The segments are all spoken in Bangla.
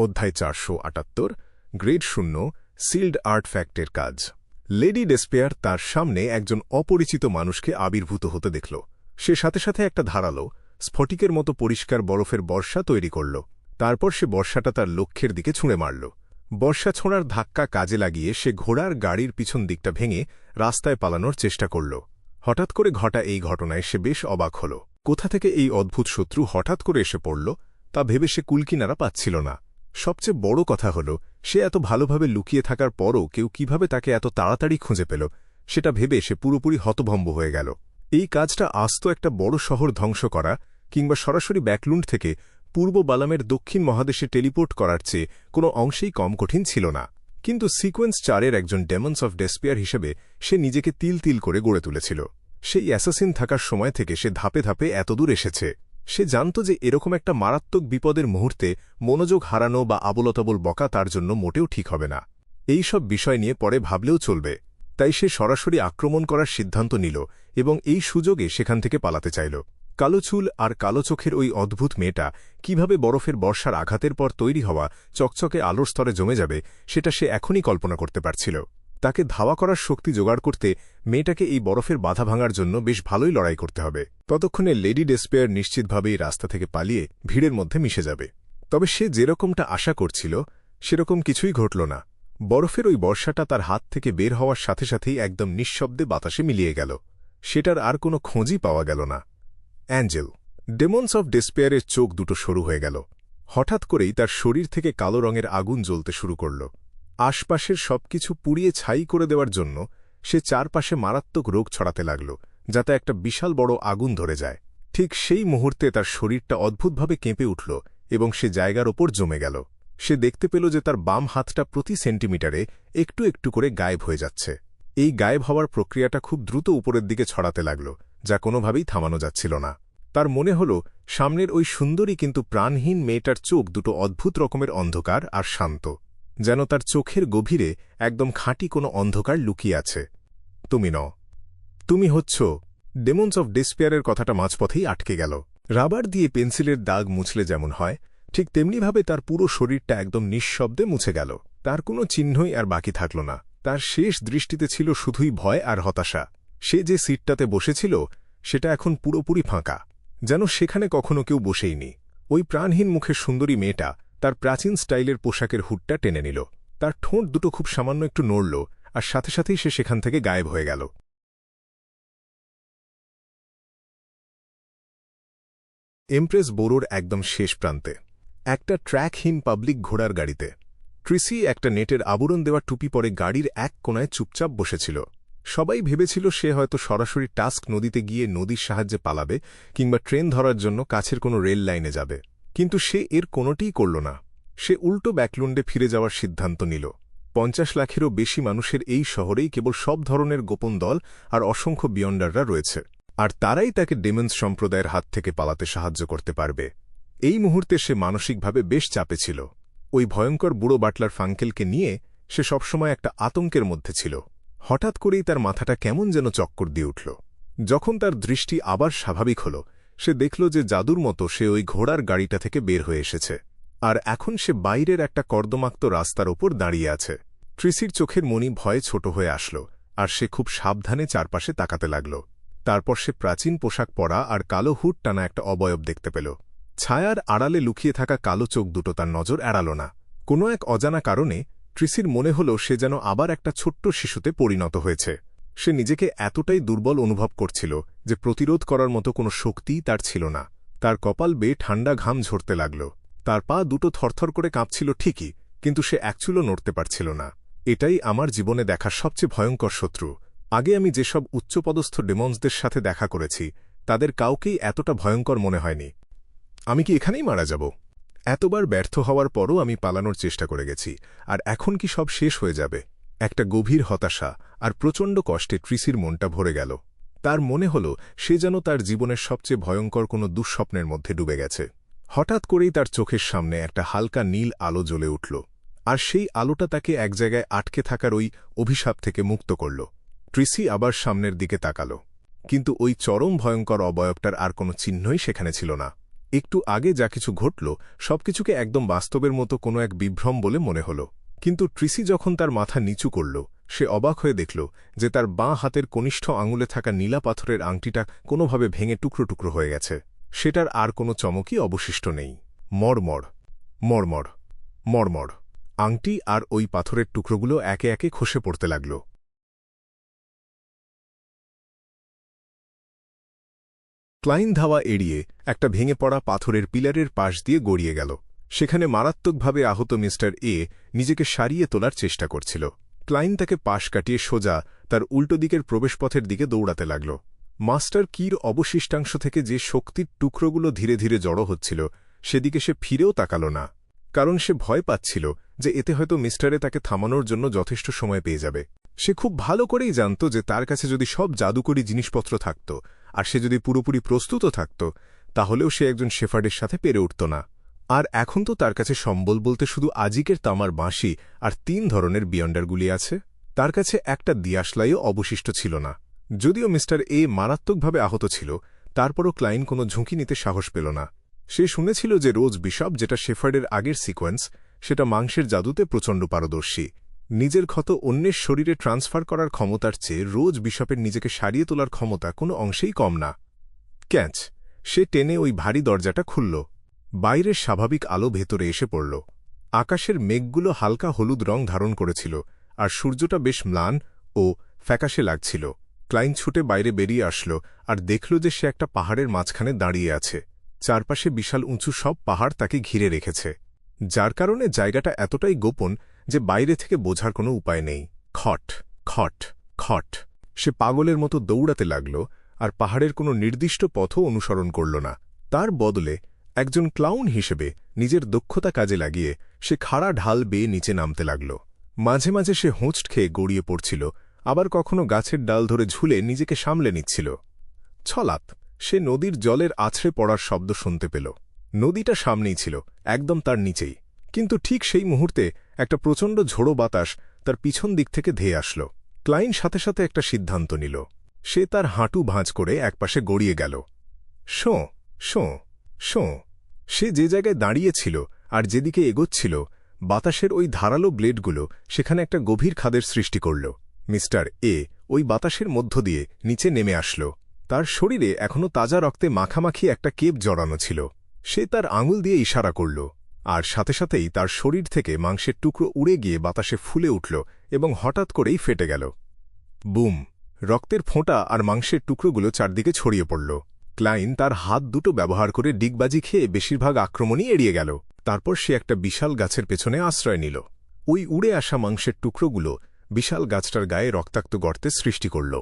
অধ্যায় 478 গ্রেড 0 সিল্ড আর্টফ্যাক্টের কাজ। লেডি ডেসপেয়ার তার সামনে একজন অপরিচিত মানুষকে আবির্ভূত হতে দেখল। সে সাথে সাথে একটা ধারালো স্ফটিকের মতো পরিষ্কার বরফের বর্ষা তৈরি করল। তারপর সে বর্ষাটা তার লক্ষ্যের দিকে ছুঁড়ে মারল। বর্ষা ছোঁড়ার ধাক্কা কাজে লাগিয়ে সে ঘোড়ার গাড়ির পিছন দিকটা ভেঙে রাস্তায় পালানোর চেষ্টা করল। হঠাৎ করে ঘটা এই ঘটনায় সে বেশ অবাক হল। কোথা থেকে এই অদ্ভুত শত্রু হঠাৎ করে এসে পড়ল তা ভেবে সে কুলকিনারা পাচ্ছিল না। সবচেয়ে বড় কথা হল, সে এত ভালোভাবে লুকিয়ে থাকার পরও কেউ কিভাবে তাকে এত তাড়াতাড়ি খুঁজে পেল সেটা ভেবে সে পুরোপুরি হতভম্ব হয়ে গেল। এই কাজটা আস্ত একটা বড় শহর ধ্বংস করা কিংবা সরাসরি ব্যাকলুন্ড থেকে পূর্ব বালামের দক্ষিণ মহাদেশে টেলিপোর্ট করার চেয়ে কোনো অংশেই কম কঠিন ছিল না। কিন্তু সিকোয়েন্স 4-এর একজন ডেমন্স অফ ডেসপেয়ার হিসেবে সে নিজেকে তিল তিল করে গড়ে তুলেছিল। সেই অ্যাসাসিন থাকার সময় থেকে সে ধাপে ধাপে এতদূর এসেছে। সে জানত যে এরকম একটা মারাত্মক বিপদের মুহূর্তে মনোযোগ হারানো বা আবোলতাবোল বকা তার জন্য মোটেও ঠিক হবে না। এই সব বিষয় নিয়ে পরে ভাবলেও চলবে। তাই সে সরাসরি আক্রমণ করার সিদ্ধান্ত নিল এবং এই সুযোগে সেখান থেকে পালাতে চাইল। কালো চুল আর কালো চোখের ওই অদ্ভুত মেয়েটা কিভাবে বরফের বর্ষার আঘাতের পর তৈরি হওয়া চকচকে আলোর স্তরে জমে যাবে সেটা সে এখনই কল্পনা করতে পারছিল। তাকে ধাওয়া করার শক্তি জোগাড় করতে মেয়েটাকে এই বরফের বাধা ভাঙার জন্য বেশ ভালোই লড়াই করতে হবে। ততক্ষণে লেডি ডেসপেয়ার নিশ্চিতভাবেই রাস্তা থেকে পালিয়ে ভিড়ের মধ্যে মিশে যাবে। তবে সে যেরকমটা আশা করছিল সেরকম কিছুই ঘটল না। বরফের ওই বর্ষাটা তার হাত থেকে বের হওয়ার সাথে সাথেই একদম নিঃশব্দে বাতাসে মিলিয়ে গেল। সেটার আর কোনো খোঁজই পাওয়া গেল না। অ্যাঞ্জেল ডেমন্স অফ ডেসপেয়ারের চোখ দুটো সরু হয়ে গেল। হঠাৎ করেই তার শরীর থেকে কালো রঙের আগুন জ্বলতে শুরু করল। আশপাশের সবকিছু পুড়িয়ে ছাই করে দেওয়ার জন্য সে চারপাশে মারাত্মক রোগ ছড়াতে লাগল, যাতে একটা বিশাল বড় আগুন ধরে যায়। ঠিক সেই মুহূর্তে তার শরীরটা অদ্ভুতভাবে কেঁপে উঠল এবং সে জায়গার ওপর জমে গেল। সে দেখতে পেল যে তার বাম হাতটা প্রতি সেন্টিমিটারে একটু একটু করে গায়েব হয়ে যাচ্ছে। এই গায়েব হওয়ার প্রক্রিয়াটা খুব দ্রুত উপরের দিকে ছড়াতে লাগল, যা কোনোভাবেই থামানো যাচ্ছিল না। তার মনে হল সামনের ওই সুন্দরী কিন্তু প্রাণহীন মেয়েটার চোখ দুটো অদ্ভুত রকমের অন্ধকার আর শান্ত, যেন তার চোখের গভীরে একদম খাঁটি কোনো অন্ধকার লুকিয়ে আছে। তুমি ন, তুমি হচ্ছ। ডেমন্স অফ ডেসপেয়ারের কথাটা মাঝপথেই আটকে গেল। রাবার দিয়ে পেন্সিলের দাগ মুছলে যেমন হয়, ঠিক তেমনিভাবে তার পুরো শরীরটা একদম নিঃশব্দে মুছে গেল। তার কোনো চিহ্নই আর বাকি থাকল না। তার শেষ দৃষ্টিতে ছিল শুধুই ভয় আর হতাশা। সে যে সিটটাতে বসেছিল সেটা এখন পুরোপুরি ফাঁকা, যেন সেখানে কখনো কেউ বসেইনি। ওই প্রাণহীন মুখের সুন্দরী মেয়েটা তার প্রাচীন স্টাইলের পোশাকের হুডটা টেনে নিল। তার ঠোঁট দুটো খুব সামান্য একটু নড়ল আর সাথে সাথেই সে সেখান থেকে গায়েব হয়ে গেল। এমপ্রেস বোরোর একদম শেষ প্রান্তে একটা ট্র্যাকহীন পাবলিক ঘোড়ার গাড়িতে ট্রিসি একটা নেটের আবরণ দেওয়া টুপি পরে গাড়ির এক কোণায় চুপচাপ বসেছিল। সবাই ভেবেছিল সে হয়তো সরাসরি টাস্ক নদীতে গিয়ে নদীর সাহায্যে পালাবে কিংবা ট্রেন ধরার জন্য কাছের কোনো রেল লাইনে যাবে, কিন্তু সে এর কোনোটিই করল না। সে উল্টো ব্যাকলুন্ডে ফিরে যাওয়ার সিদ্ধান্ত নিল। 50 লাখেরও বেশি মানুষের এই শহরেই কেবল সব ধরনের গোপন দল আর অসংখ্য বিয়ন্ডাররা রয়েছে, আর তারাই তাকে ডেমন্স সম্প্রদায়ের হাত থেকে পালাতে সাহায্য করতে পারবে। এই মুহূর্তে সে মানসিকভাবে বেশ চাপে ছিল। ওই ভয়ঙ্কর বুড়ো বাটলার ফাঙ্কেলকে নিয়ে সে সবসময় একটা আতঙ্কের মধ্যে ছিল। হঠাৎ করেই তার মাথাটা কেমন যেন চক্কর দিয়ে উঠল। যখন তার দৃষ্টি আবার স্বাভাবিক হল, সে দেখল যে জাদুর মতো সে ওই ঘোড়ার গাড়িটা থেকে বের হয়ে এসেছে, আর এখন সে বাইরের একটা কর্দমাক্ত রাস্তার ওপর দাঁড়িয়ে আছে। ট্রিসির চোখের মনি ভয়ে ছোট হয়ে আসল, আর সে খুব সাবধানে চারপাশে তাকাতে লাগল। তারপর সে প্রাচীন পোশাক পরা আর কালো হুড টানা একটা অবয়ব দেখতে পেল। ছায়ার আড়ালে লুকিয়ে থাকা কালো চোখ দুটো তার নজর এড়াল না। কোনো এক অজানা কারণে ট্রিসির মনে হল সে যেন আবার একটা ছোট্ট শিশুতে পরিণত হয়েছে। সে নিজেকে এতটাই দুর্বল অনুভব করছিল যে প্রতিরোধ করার মতো কোনো শক্তিই তার ছিল না। তার কপাল বেয়ে ঠান্ডা ঘাম ঝরতে লাগল। তার পা দুটো থরথর করে কাঁপছিল ঠিকই, কিন্তু সে একচুলও নড়তে পারছিল না। এটাই আমার জীবনে দেখা সবচেয়ে ভয়ঙ্কর শত্রু। আগে আমি যেসব উচ্চপদস্থ ডেমন্সদের সাথে দেখা করেছি তাদের কাউকেই এতটা ভয়ঙ্কর মনে হয়নি। আমি কি এখানেই মারা যাব? এতবার ব্যর্থ হওয়ার পরও আমি পালানোর চেষ্টা করে গেছি, আর এখন কি সব শেষ হয়ে যাবে? একটা গভীর হতাশা আর প্রচণ্ড কষ্টে ট্রিসির মনটা ভরে গেল। তার মনে হল সে যেন তার জীবনের সবচেয়ে ভয়ঙ্কর কোনো দুঃস্বপ্নের মধ্যে ডুবে গেছে। হঠাৎ করেই তার চোখের সামনে একটা হালকা নীল আলো জ্বলে উঠল, আর সেই আলোটা তাকে এক জায়গায় আটকে থাকার ওই অভিশাপ থেকে মুক্ত করল। ট্রিসি আবার সামনের দিকে তাকাল, কিন্তু ওই চরম ভয়ঙ্কর অবয়বটার আর কোনো চিহ্নই সেখানে ছিল না। একটু আগে যা কিছু ঘটল সবকিছুকে একদম বাস্তবের মতো কোনো এক বিভ্রম বলে মনে হল। কিন্তু ট্রিসি যখন তার মাথা নিচু করল, সে অবাক হয়ে দেখল যে তার বাঁ হাতের কনিষ্ঠ আঙুলে থাকা নীলা পাথরের আংটিটা কোনোভাবে ভেঙে টুকরো টুকরো হয়ে গেছে। সেটার আর কোনো চমকই অবশিষ্ট নেই। মড়মড় মড়মড় মড়মড় আংটি আর ওই পাথরের টুকরোগুলো একে একে খসে পড়তে লাগল। ক্লাইন ধাওয়া এড়িয়ে একটা ভেঙে পড়া পাথরের পিলারের পাশ দিয়ে গড়িয়ে গেল। সেখানে মারাত্মকভাবে আহত মিস্টার এ নিজেকে সারিয়ে তোলার চেষ্টা করছিল। ক্লাইন তাকে পাশ কাটিয়ে সোজা তার উল্টো দিকের প্রবেশপথের দিকে দৌড়াতে লাগল। মাস্টার কির অবশিষ্টাংশ থেকে যে শক্তির টুকরোগুলো ধীরে ধীরে জড়ো হচ্ছিল সেদিকে সে ফিরেও তাকাল না, কারণ সে ভয় পাচ্ছিল যে এতে হয়তো মিস্টারে তাকে থামানোর জন্য যথেষ্ট সময় পেয়ে যাবে। সে খুব ভালো করেই জানত যে তার কাছে যদি সব জাদুকরী জিনিসপত্র থাকত আর সে যদি পুরোপুরি প্রস্তুত থাকত, তাহলেও সে একজন শেফার্ডের সাথে পেরে উঠত না। আর এখন তো তার কাছে সম্বল বলতে শুধু আজিকের তামার বাঁশি আর ৩ ধরনের বিয়ন্ডারগুলি আছে। তার কাছে একটা দিয়াশলাইও অবশিষ্ট ছিল না। যদিও মিস্টার এ মারাত্মকভাবে আহত ছিল, তারপরও ক্লাইন কোনো ঝুঁকি নিতে সাহস পেল না। সে শুনেছিল যে রোজ বিশপ, যেটা শেফার্ডের আগের সিকোয়েন্স, সেটা মাংসের জাদুতে প্রচণ্ড পারদর্শী। নিজের ক্ষত অন্যের শরীরে ট্রান্সফার করার ক্ষমতার চেয়ে রোজ বিশপের নিজেকে সারিয়ে তোলার ক্ষমতা কোনো অংশেই কম না। ক্যাঁচ! সে টেনে ওই ভারী দরজাটা খুলল। বাইরের স্বাভাবিক আলো ভেতরে এসে পড়ল। আকাশের মেঘগুলো হালকা হলুদ রং ধারণ করেছিল আর সূর্যটা বেশ ম্লান ও ফ্যাকাশে লাগছিল। ক্লাইন ছুটে বাইরে বেরিয়ে আসল আর দেখল যে সে একটা পাহাড়ের মাঝখানে দাঁড়িয়ে আছে। চারপাশে বিশাল উঁচু সব পাহাড় তাকে ঘিরে রেখেছে, যার কারণে জায়গাটা এতটাই গোপন যে বাইরে থেকে বোঝার কোনো উপায় নেই। খট খট খট! সে পাগলের মতো দৌড়াতে লাগল আর পাহাড়ের কোনো নির্দিষ্ট পথও অনুসরণ করল না। তার বদলে একজন ক্লাউন হিসেবে নিজের দক্ষতা কাজে লাগিয়ে সে খাড়া ঢাল বেয়ে নিচে নামতে লাগল। মাঝে মাঝে সে হোঁচট খেয়ে গড়িয়ে পড়ছিল, আবার কখনো গাছের ডাল ধরে ঝুলে নিজেকে সামলে নিচ্ছিল। ছলাপ! সে নদীর জলের আছড়ে পড়ার শব্দ শুনতে পেল। নদীটা সামনেই ছিল, একদম তার নিচেই। কিন্তু ঠিক সেই মুহূর্তে একটা প্রচণ্ড ঝোড়ো বাতাস তার পিছন দিক থেকে ধেয়ে আসল। ক্লাইন সাথে সাথে একটা সিদ্ধান্ত নিল। সে তার হাঁটু ভাঁজ করে একপাশে গড়িয়ে গেল। শোঁ শোঁ শোঁ! সে যে জায়গায় দাঁড়িয়েছিল আর যেদিকে এগোচ্ছিল, বাতাসের ওই ধারালো ব্লেডগুলো সেখানে একটা গভীর খাদের সৃষ্টি করল। মিস্টার এ ওই বাতাসের মধ্য দিয়ে নিচে নেমে আসল। তার শরীরে এখনও তাজা রক্তে মাখামাখি একটা কেপ জড়ানো ছিল। সে তার আঙুল দিয়ে ইশারা করল, আর সাথে সাথেই তার শরীর থেকে মাংসের টুকরো উড়ে গিয়ে বাতাসে ফুলে উঠল এবং হঠাৎ করেই ফেটে গেল। বুম! রক্তের ফোঁটা আর মাংসের টুকরোগুলো চারদিকে ছড়িয়ে পড়ল। ক্লাইন তার হাত দুটো ব্যবহার করে ডিগবাজি খেয়ে বেশিরভাগ আক্রমণই এড়িয়ে গেল। তারপর সে একটা বিশাল গাছের পেছনে আশ্রয় নিল। ওই উড়ে আসা মাংসের টুকরোগুলো বিশাল গাছটার গায়ে রক্তাক্ত গর্তের সৃষ্টি করল।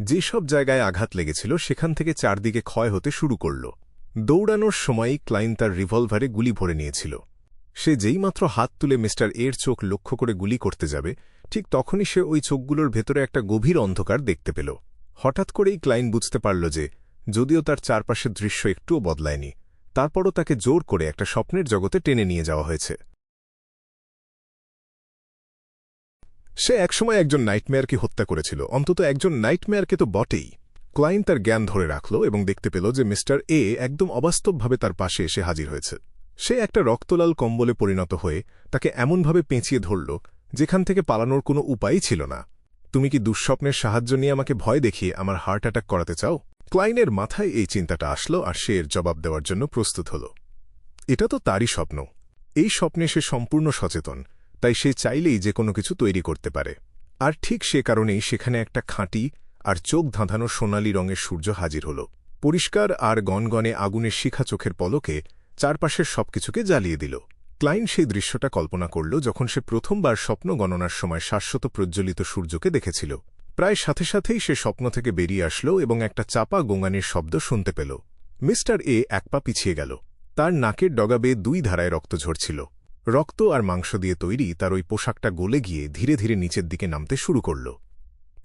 যেসব জায়গায় আঘাত লেগেছিল সেখান থেকে চারদিকে ক্ষয় হতে শুরু করল। দৌড়ানোর সময়ই ক্লাইন তার রিভলভারে গুলি ভরে নিয়েছিল। সে যেইমাত্র হাত তুলে মিস্টার এর চোখ লক্ষ্য করে গুলি করতে যাবে, ঠিক তখনই সে ওই চোখগুলোর ভেতরে একটা গভীর অন্ধকার দেখতে পেল। হঠাৎ করেই ক্লাইন বুঝতে পারল যে যদিও তার চারপাশের দৃশ্য একটুও বদলায়নি, তারপরও তাকে জোর করে একটা স্বপ্নের জগতে টেনে নিয়ে যাওয়া হয়েছে। সে একসময় একজন নাইটমেয়ারকে হত্যা করেছিল, অন্তত একজন নাইটমেয়ারকে তো বটেই। ক্লাইন তার জ্ঞান ধরে রাখল এবং দেখতে পেল যে মিস্টার এ একদম অবাস্তবভাবে তার পাশে এসে হাজির হয়েছে। সে একটা রক্তলাল কম্বলে পরিণত হয়ে তাকে এমনভাবে পেঁচিয়ে ধরল যেখান থেকে পালানোর কোনো উপায়ই ছিল না। তুমি কি দুঃস্বপ্নের সাহায্য নিয়ে আমাকে ভয় দেখিয়ে আমার হার্ট অ্যাটাক করাতে চাও? ক্লাইনের মাথায় এই চিন্তাটা আসলো আর সে এর জবাব দেওয়ার জন্য প্রস্তুত হল। এটা তো তারই স্বপ্ন। এই স্বপ্নে সে সম্পূর্ণ সচেতন, তাই সে চাইলেই যে কোনো কিছু তৈরি করতে পারে। আর ঠিক সে কারণেই সেখানে একটা খাঁটি আর চোখ ধাঁধানো সোনালি রঙের সূর্য হাজির হল। পরিষ্কার আর গনগনে আগুনের শিখা চোখের পলকে চারপাশের সবকিছুকে জ্বালিয়ে দিল। ক্লাইন সেই দৃশ্যটা কল্পনা করল যখন সে প্রথমবার স্বপ্ন গণনার সময় শাশ্বত প্রজ্জ্বলিত সূর্যকে দেখেছিল। প্রায় সাথে সাথেই সে স্বপ্ন থেকে বেরিয়ে আসল এবং একটা চাপা গোঙানির শব্দ শুনতে পেল। মিস্টার এ এক পা পিছিয়ে গেল। তার নাকের ডগা বেয়ে ২ ধারায় রক্ত ঝরছিল। রক্ত আর মাংস দিয়ে তৈরি তার ওই পোশাকটা গলে গিয়ে ধীরে ধীরে নিচের দিকে নামতে শুরু করল।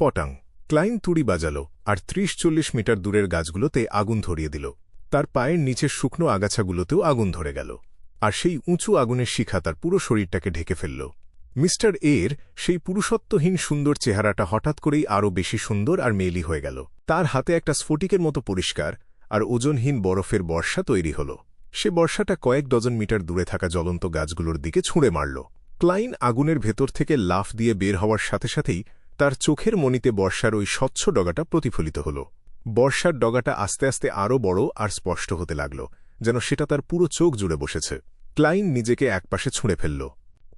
পটাং! ক্লাইন তুড়ি বাজাল আর ৩০-৪০ মিটার দূরের গাছগুলোতে আগুন ধরিয়ে দিল। তার পায়ের নিচের শুকনো আগাছাগুলোতেও আগুন ধরে গেল, আর সেই উঁচু আগুনের শিখা তার পুরো শরীরটাকে ঢেকে ফেলল। মিস্টার এর সেই পুরুষত্বহীন সুন্দর চেহারাটা হঠাৎ করেই আরও বেশি সুন্দর আর মেয়েলি হয়ে গেল। তার হাতে একটা স্ফটিকের মতো পরিষ্কার আর ওজনহীন বরফের বর্ষা তৈরি হল। সে বর্ষাটা কয়েক ডজন মিটার দূরে থাকা জ্বলন্ত গাছগুলোর দিকে ছুঁড়ে মারল। ক্লাইন আগুনের ভেতর থেকে লাফ দিয়ে বের হওয়ার সাথে সাথেই তার চোখের মণিতে বর্ষার ওই স্বচ্ছ ডগাটা প্রতিফলিত হল। বর্ষার ডগাটা আস্তে আস্তে আরও বড় আর স্পষ্ট হতে লাগল, যেন সেটা তার পুরো চোখ জুড়ে বসেছে। ক্লাইন নিজেকে একপাশে ছুঁড়ে ফেলল।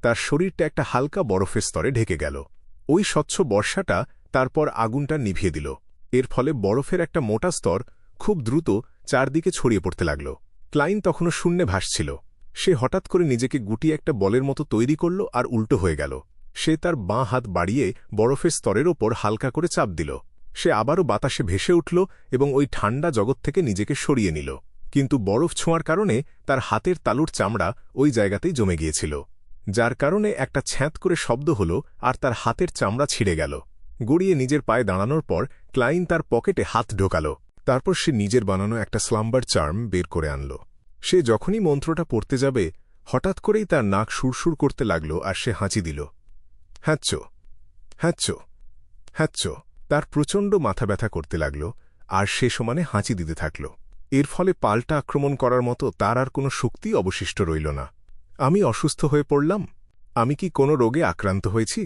তার শরীরটা একটা হালকা বরফের স্তরে ঢেকে গেল। ওই স্বচ্ছ বর্ষাটা তারপর আগুনটা নিভিয়ে দিল। এর ফলে বরফের একটা মোটা স্তর খুব দ্রুত চারদিকে ছড়িয়ে পড়তে লাগল। ক্লাইন তখনও শূন্যে ভাসছিল। সে হঠাৎ করে নিজেকে গুটিয়ে একটা বলের মতো তৈরি করল আর উল্টো হয়ে গেল। সে তার বাঁ হাত বাড়িয়ে বরফের স্তরের ওপর হালকা করে চাপ দিল। সে আবারও বাতাসে ভেসে উঠল এবং ওই ঠান্ডা জগৎ থেকে নিজেকে সরিয়ে নিল। কিন্তু বরফ ছোঁয়ার কারণে তার হাতের তালুর চামড়া ওই জায়গাতেই জমে গিয়েছিল, যার কারণে একটা ছ্যাঁত করে শব্দ হল আর তার হাতের চামড়া ছিঁড়ে গেল। গড়িয়ে নিজের পায়ে দাঁড়ানোর পর ক্লাইন তার পকেটে হাত ঢোকাল। তারপর সে নিজের বানানো একটা স্লাম্বার চার্ম বের করে আনল। সে যখনই মন্ত্রটা পড়তে যাবে, হঠাৎ করেই তার নাক সুরসুর করতে লাগল আর সে হাঁচি দিল। হ্যাঁচ্চো হ্যাঁচ্চো হ্যাঁচ্চো। তার প্রচণ্ড মাথা ব্যথা করতে লাগল আর সে সমানে হাঁচি দিতে থাকল। এর ফলে পাল্টা আক্রমণ করার মতো তার আর কোনো শক্তি অবশিষ্ট রইল না। আমি অসুস্থ হয়ে পড়লাম? আমি কি কোনো রোগে আক্রান্ত হয়েছি?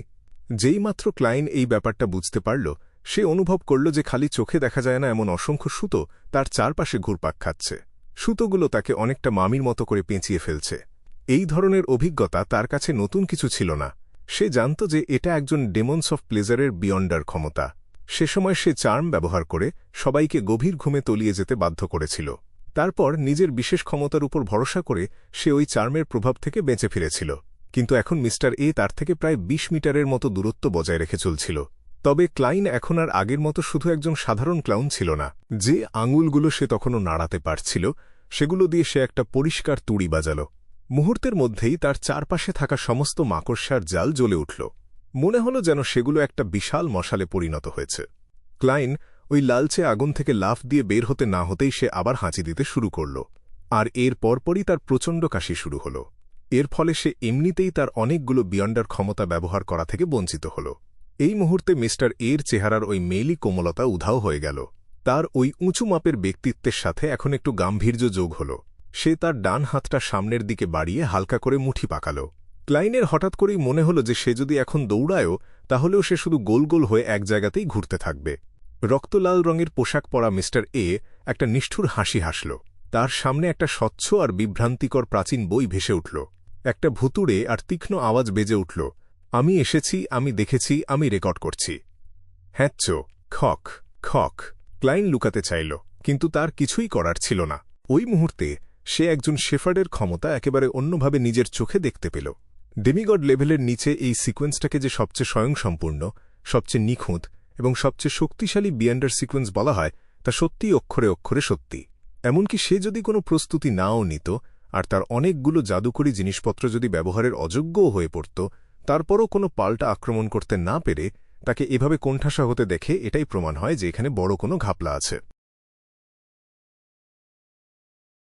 যেইমাত্র ক্লাইন এই ব্যাপারটা বুঝতে পারল, সে অনুভব করল যে খালি চোখে দেখা যায় না এমন অসংখ্য সুতো তার চারপাশে ঘুরপাক খাচ্ছে। সুতোগুলো তাকে অনেকটা মামির মতো করে পেঁচিয়ে ফেলছে। এই ধরনের অভিজ্ঞতা তার কাছে নতুন কিছু ছিল না। সে জানত যে এটা একজন ডেমন্স অফ প্লেজারের বিয়ন্ডার ক্ষমতা। সে সময় সে চার্ম ব্যবহার করে সবাইকে গভীর ঘুমে তলিয়ে যেতে বাধ্য করেছিল। তারপর নিজের বিশেষ ক্ষমতার উপর ভরসা করে সে ওই চার্মের প্রভাব থেকে বেঁচে ফিরেছিল। কিন্তু এখন মিস্টার এ তার থেকে প্রায় ২০ মিটারের মতো দূরত্ব বজায় রেখে চলছিল। তবে ক্লাইন এখন আর আগের মতো শুধু একজন সাধারণ ক্লাউন ছিল না। যে আঙুলগুলো সে তখনও নাড়াতে পারছিল, সেগুলো দিয়ে সে একটা পরিষ্কার তুড়ি বাজাল। মুহূর্তের মধ্যেই তার চারপাশে থাকা সমস্ত মাকড়সার জাল জ্বলে উঠল। মনে হল যেন সেগুলো একটা বিশাল মশালে পরিণত হয়েছে। ক্লাইন ওই লালচে আগুন থেকে লাফ দিয়ে বের হতে না হতেই সে আবার হাঁচি দিতে শুরু করল, আর এর পরপরই তার প্রচণ্ড কাশি শুরু হল। এর ফলে সে এমনিতেই তার অনেকগুলো বিয়ন্ডার ক্ষমতা ব্যবহার করা থেকে বঞ্চিত হল। এই মুহূর্তে মিস্টার এর চেহারার ওই মেইলি কোমলতা উধাও হয়ে গেল। তার ওই উঁচু মাপের ব্যক্তিত্বের সাথে এখন একটু গাম্ভীর্য যোগ হল। সে তার ডান হাতটা সামনের দিকে বাড়িয়ে হালকা করে মুঠি পাকাল। ক্লাইনের হঠাৎ করেই মনে হল যে সে যদি এখন দৌড়ায়ও, তাহলেও সে শুধু গোল গোল হয়ে এক জায়গাতেই ঘুরতে থাকবে। রক্তলাল রঙের পোশাক পরা মিস্টার এ একটা নিষ্ঠুর হাসি হাসল। তার সামনে একটা স্বচ্ছ আর বিভ্রান্তিকর প্রাচীন বই ভেসে উঠল। একটা ভুতুড়ে আর তীক্ষ্ণ আওয়াজ বেজে উঠল, আমি এসেছি, আমি দেখেছি, আমি রেকর্ড করছি। হ্যাঁচ্চো খক খক। ক্লাইন লুকাতে চাইল, কিন্তু তার কিছুই করার ছিল না। ওই মুহূর্তে সে একজন শেফার্ডের ক্ষমতা একেবারে অন্যভাবে নিজের চোখে দেখতে পেল। ডেমিগড লেভেলের নিচে এই সিকোয়েন্সটাকে যে সবচেয়ে স্বয়ংসম্পূর্ণ, সবচেয়ে নিখুঁত এবং সবচেয়ে শক্তিশালী বিয়ন্ডার সিকোয়েন্স বলা হয়, তা সত্যিই অক্ষরে অক্ষরে সত্যি। এমনকি সে যদি কোনো প্রস্তুতি নাও নিত আর তার অনেকগুলো জাদুকরী জিনিসপত্র যদি ব্যবহারের অযোগ্যও হয়ে পড়ত, তারপরও কোনো পাল্টা আক্রমণ করতে না পেরে তাকে এভাবে কোণঠাসা হতে দেখে এটাই প্রমাণ হয় যে এখানে বড় কোনো ঘাপলা আছে।